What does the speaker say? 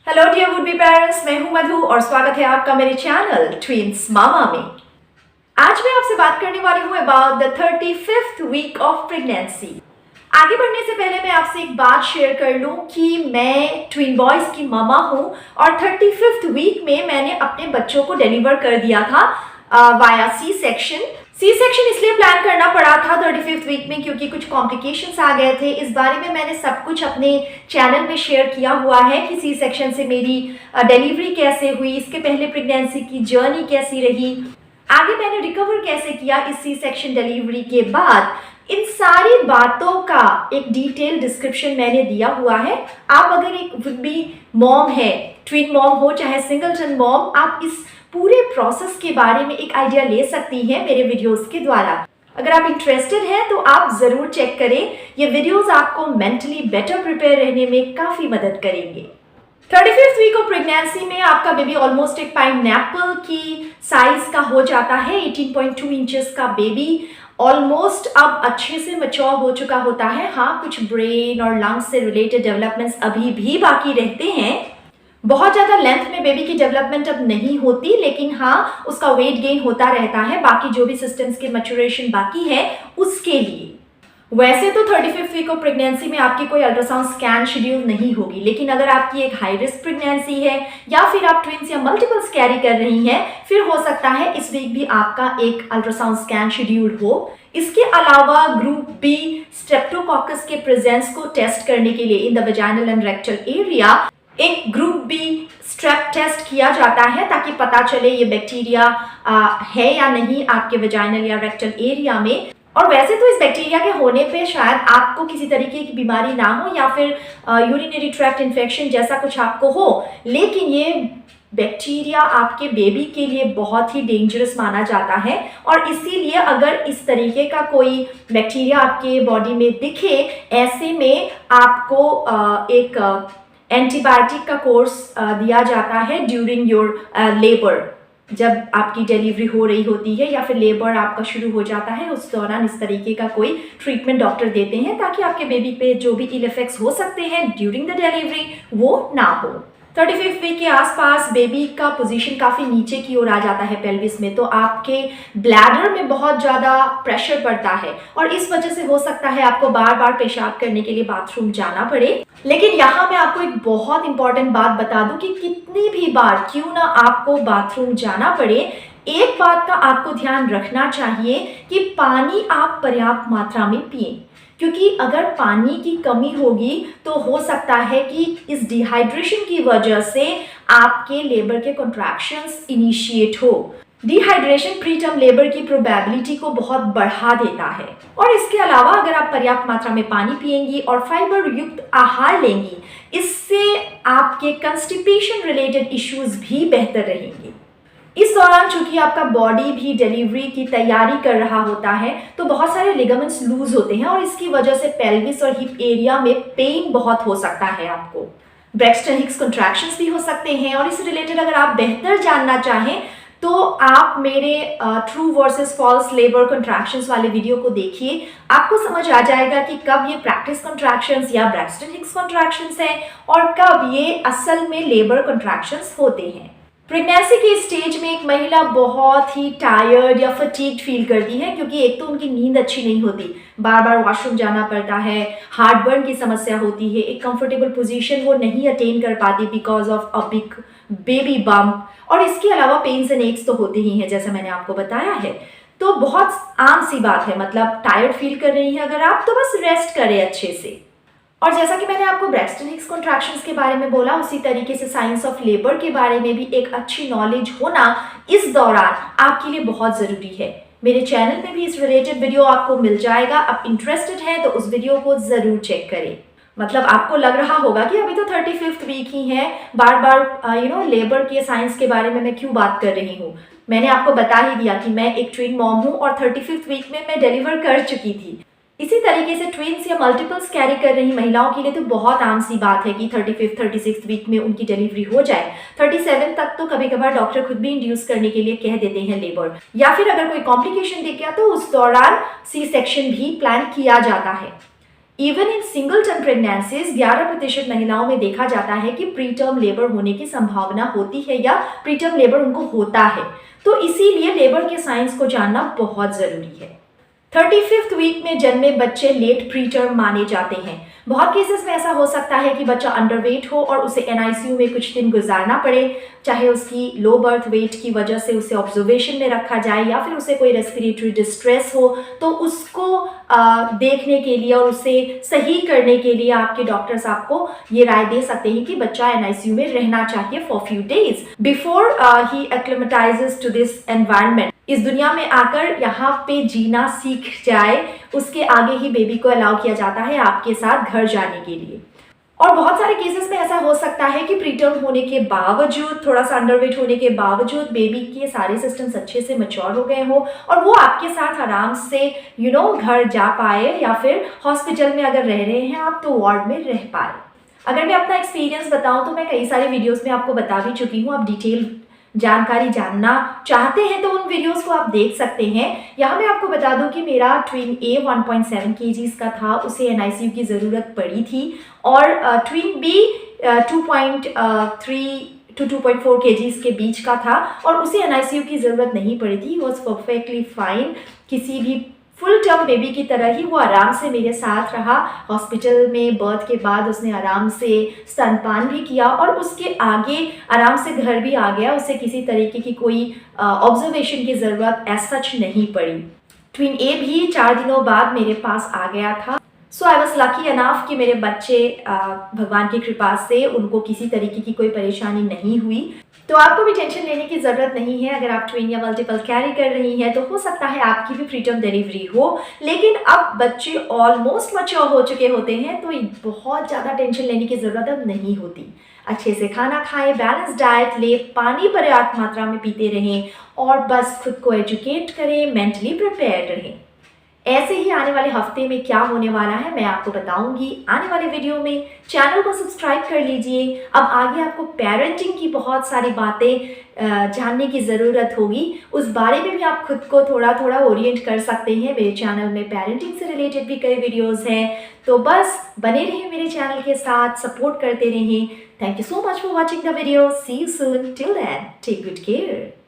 Hello dear would be parents, मैं हूं मधु और स्वागत है आपका मेरे चैनल ट्विंस मामा में। आज मैं आपसे बात करने वाली हूं about the 35th week of pregnancy. आगे बढ़ने से पहले मैं आपसे एक बात शेयर कर लूं कि मैं ट्विन बॉयज की मामा हूं और 35th वीक में मैंने अपने बच्चों को डिलीवर कर दिया था वाया सी सेक्शन इसलिए प्लान करना पड़ा था 35th वीक में क्योंकि कुछ कॉम्प्लिकेशंस आ गए थे। इस बारे में मैंने सब कुछ अपने चैनल में शेयर किया हुआ है कि सी सेक्शन से मेरी डिलीवरी कैसे हुई, इसके पहले प्रेगनेंसी की जर्नी कैसी रही, आगे मैंने रिकवर कैसे किया इस सी सेक्शन डिलीवरी के बाद। इन सारी बातों का एक डिटेल डिस्क्रिप्शन मैंने दिया हुआ है। आप अगर एक वुड बी मॉम है, ट्विन मॉम हो चाहे सिंगलटन मॉम, आप इस पूरे प्रोसेस के बारे में एक आइडिया ले सकती हैं मेरे वीडियोस के द्वारा। अगर आप इंटरेस्टेड हैं तो आप ज़रूर चेक करें। ये वीडियोस आपको मेंटली बेटर प्रिपेयर रहने में काफ़ी मदद करेंगे। 35th वीक ऑफ प्रेगनेंसी में आपका बेबी ऑलमोस्ट एक पाइनएप्पल की साइज का हो जाता है। 18.2 इंचेस का बेबी ऑलमोस्ट अब अच्छे से मैच्योर हो चुका होता है। हाँ, कुछ ब्रेन और लंग्स से रिलेटेड डेवलपमेंट्स अभी भी बाकी रहते हैं। बहुत ज़्यादा लेंथ में बेबी की डेवलपमेंट अब नहीं होती, लेकिन हाँ उसका वेट गेन होता रहता है। बाकी जो भी सिस्टम्स के मैच्योरेशन बाकी है उसके लिए। वैसे तो 35th वीक ऑफ प्रेगनेंसी में आपकी कोई अल्ट्रासाउंड स्कैन शेड्यूल नहीं होगी, लेकिन अगर आपकी एक हाई रिस्क प्रेगनेंसी है या फिर आप ट्विंस या मल्टीपल्स कैरी कर रही हैं, फिर हो सकता है इस वीक भी आपका एक अल्ट्रासाउंड स्कैन शेड्यूल हो। इसके अलावा ग्रुप बी स्ट्रेप्टोकोकस के प्रेजेंस को टेस्ट करने के लिए in the vaginal and rectal area एक ग्रुप बी स्ट्रेप टेस्ट किया जाता है ताकि पता चले ये बैक्टीरिया है या नहीं आपके वेजाइनल या रेक्टल एरिया में। और वैसे तो इस बैक्टीरिया के होने पे शायद आपको किसी तरीके की बीमारी ना हो या फिर यूरिनरी ट्रैक्ट इन्फेक्शन जैसा कुछ आपको हो, लेकिन ये बैक्टीरिया आपके बेबी के लिए बहुत ही डेंजरस माना जाता है। और इसीलिए अगर इस तरीके का कोई बैक्टीरिया आपके बॉडी में दिखे, ऐसे में आपको एक एंटीबायोटिक का कोर्स दिया जाता है ड्यूरिंग योर लेबर। जब आपकी डिलीवरी हो रही होती है या फिर लेबर आपका शुरू हो जाता है, उस दौरान इस तरीके का कोई ट्रीटमेंट डॉक्टर देते हैं ताकि आपके बेबी पे जो भी इल इफेक्ट्स हो सकते हैं ड्यूरिंग द डिलीवरी वो ना हो। 35th वीक के आसपास बेबी का पोजीशन काफ़ी नीचे की ओर आ जाता है पेल्विस में, तो आपके ब्लैडर में बहुत ज़्यादा प्रेशर पड़ता है और इस वजह से हो सकता है आपको बार बार पेशाब करने के लिए बाथरूम जाना पड़े। लेकिन यहाँ मैं आपको एक बहुत इंपॉर्टेंट बात बता दूं कि कितनी भी बार क्यों ना आपको बाथरूम जाना पड़े, एक बात का आपको ध्यान रखना चाहिए कि पानी आप पर्याप्त मात्रा में पिएं, क्योंकि अगर पानी की कमी होगी तो हो सकता है कि इस डिहाइड्रेशन की वजह से आपके लेबर के कॉन्ट्रैक्शंस इनिशिएट हो। डिहाइड्रेशन प्रीटर्म लेबर की प्रोबेबिलिटी को बहुत बढ़ा देता है। और इसके अलावा अगर आप पर्याप्त मात्रा में पानी पिएंगी और फाइबर युक्त आहार लेंगी, इससे आपके कंस्टिपेशन रिलेटेड इश्यूज भी बेहतर रहेंगे। इस दौरान चूंकि आपका बॉडी भी डिलीवरी की तैयारी कर रहा होता है, तो बहुत सारे लिगामेंट्स लूज होते हैं और इसकी वजह से पेल्विस और हिप एरिया में पेन बहुत हो सकता है। आपको ब्रैक्सटन हिक्स कॉन्ट्रैक्शंस भी हो सकते हैं। और इस रिलेटेड अगर आप बेहतर जानना चाहें तो आप मेरे true versus false labour contractions वाले वीडियो को देखिए। आपको समझ आ जाएगा कि कब ये प्रैक्टिस कॉन्ट्रैक्शंस या ब्रैक्सटन हिक्स कॉन्ट्रैक्शंस हैं और कब ये असल में लेबर कॉन्ट्रैक्शंस होते हैं। प्रेगनेंसी के स्टेज में एक महिला बहुत ही टायर्ड या फटीग्ड फील करती है, क्योंकि एक तो उनकी नींद अच्छी नहीं होती, बार बार वॉशरूम जाना पड़ता है, हार्टबर्न की समस्या होती है, एक कंफर्टेबल पोजीशन वो नहीं अटेन कर पाती because of a big baby bump, और इसके अलावा पेन्स एंड एक्स तो होते ही हैं जैसा मैंने आपको बताया है। तो बहुत आम सी बात है, मतलब टायर्ड फील कर रही हैं अगर आप, तो बस रेस्ट करें अच्छे से। और जैसा कि मैंने आपको ब्रैक्सटन हिक्स कॉन्ट्रैक्शंस के बारे में बोला, उसी तरीके से साइंस ऑफ लेबर के बारे में भी एक अच्छी नॉलेज होना इस दौरान आपके लिए बहुत ज़रूरी है। मेरे चैनल में भी इस रिलेटेड वीडियो आपको मिल जाएगा। आप इंटरेस्टेड हैं तो उस वीडियो को ज़रूर चेक करें। मतलब आपको लग रहा होगा कि अभी तो 35th वीक ही है, बार बार लेबर के साइंस के बारे में मैं क्यों बात कर रही हूँ। मैंने आपको बता ही दिया कि मैं एक ट्विन मॉम हूँ और 35th वीक में मैं डिलीवर कर चुकी थी। इसी तरीके से ट्विंस या मल्टीपल्स कैरी कर रही महिलाओं के लिए तो बहुत आम सी बात है कि 35th 36th वीक में उनकी डिलीवरी हो जाए। 37 तक तो कभी कभार डॉक्टर खुद भी इंड्यूस करने के लिए कह देते हैं लेबर, या फिर अगर कोई कॉम्प्लिकेशन दिख गया तो उस दौरान सी सेक्शन भी प्लान किया जाता है। Even in single term pregnancies 11% महिलाओं में देखा जाता है कि प्री टर्म लेबर होने की संभावना होती है या प्री टर्म लेबर उनको होता है। तो इसीलिए लेबर के साइंस को जानना बहुत जरूरी है। 35th वीक में जन्मे बच्चे लेट प्री टर्म माने जाते हैं। बहुत केसेस में ऐसा हो सकता है कि बच्चा अंडरवेट हो और उसे एनआईसीयू में कुछ दिन गुजारना पड़े, चाहे उसकी लो बर्थ वेट की वजह से उसे ऑब्जर्वेशन में रखा जाए या फिर उसे कोई रेस्पिरेटरी डिस्ट्रेस हो, तो उसको देखने के लिए और उसे सही करने के लिए आपके डॉक्टर्स आपको ये राय दे सकते हैं कि बच्चा एनआईसीयू में रहना चाहिए for few days before he acclimatizes to this environment. इस दुनिया में आकर यहाँ पे जीना सीख जाए, उसके आगे ही बेबी को अलाउ किया जाता है आपके साथ घर जाने के लिए। और बहुत सारे केसेस में ऐसा हो सकता है कि प्रीटर्म होने के बावजूद, थोड़ा सा अंडरवेट होने के बावजूद बेबी के सारे सिस्टम्स अच्छे से मैच्योर हो गए हो और वो आपके साथ आराम से घर जा पाए, या फिर हॉस्पिटल में अगर रह रहे हैं आप तो वार्ड में रह पाए। अगर मैं अपना एक्सपीरियंस बताऊं तो मैं कई सारे वीडियोस में आपको बता भी चुकी हूँ। आप डिटेल जानकारी जानना चाहते हैं तो उन वीडियोस को आप देख सकते हैं। यहाँ मैं आपको बता दूं कि मेरा ट्विन ए 1.7 kgs का था, उसे एनआईसीयू की ज़रूरत पड़ी थी, और ट्विन बी 2.3 to 2.4 kgs के बीच का था और उसे एनआईसीयू की ज़रूरत नहीं पड़ी थी। वॉज परफेक्टली फाइन, किसी भी फुल टर्म बेबी की तरह ही वो आराम से मेरे साथ रहा। हॉस्पिटल में बर्थ के बाद उसने आराम से स्तनपान भी किया और उसके आगे आराम से घर भी आ गया। उसे किसी तरीके की कोई ऑब्जर्वेशन की ज़रूरत एज सच नहीं पड़ी। ट्विन ए भी 4 दिनों बाद मेरे पास आ गया था। सो आई वॉज लकी अनाफ कि मेरे बच्चे भगवान की कृपा से उनको किसी तरीके की कोई परेशानी नहीं हुई। तो आपको भी टेंशन लेने की ज़रूरत नहीं है। अगर आप ट्विन या मल्टीपल कैरी कर रही हैं तो हो सकता है आपकी भी प्रीटर्म डिलीवरी हो, लेकिन अब बच्चे ऑलमोस्ट मैच्योर हो चुके होते हैं तो बहुत ज़्यादा टेंशन लेने की ज़रूरत अब नहीं होती। अच्छे से खाना खाएं, बैलेंस डाइट ले, पानी पर्याप्त मात्रा में पीते रहें और बस खुद को एजुकेट करें, मेंटली प्रिपेयर्ड रहें। ऐसे ही आने वाले हफ्ते में क्या होने वाला है मैं आपको बताऊंगी आने वाले वीडियो में। चैनल को सब्सक्राइब कर लीजिए। अब आगे आपको पेरेंटिंग की बहुत सारी बातें जानने की ज़रूरत होगी, उस बारे में भी आप खुद को थोड़ा थोड़ा ओरिएंट कर सकते हैं। मेरे चैनल में पेरेंटिंग से रिलेटेड भी कई वीडियोस हैं, तो बस बने रहें मेरे चैनल के साथ, सपोर्ट करते रहें। Thank you so much for watching the video. See you soon, till then take good care.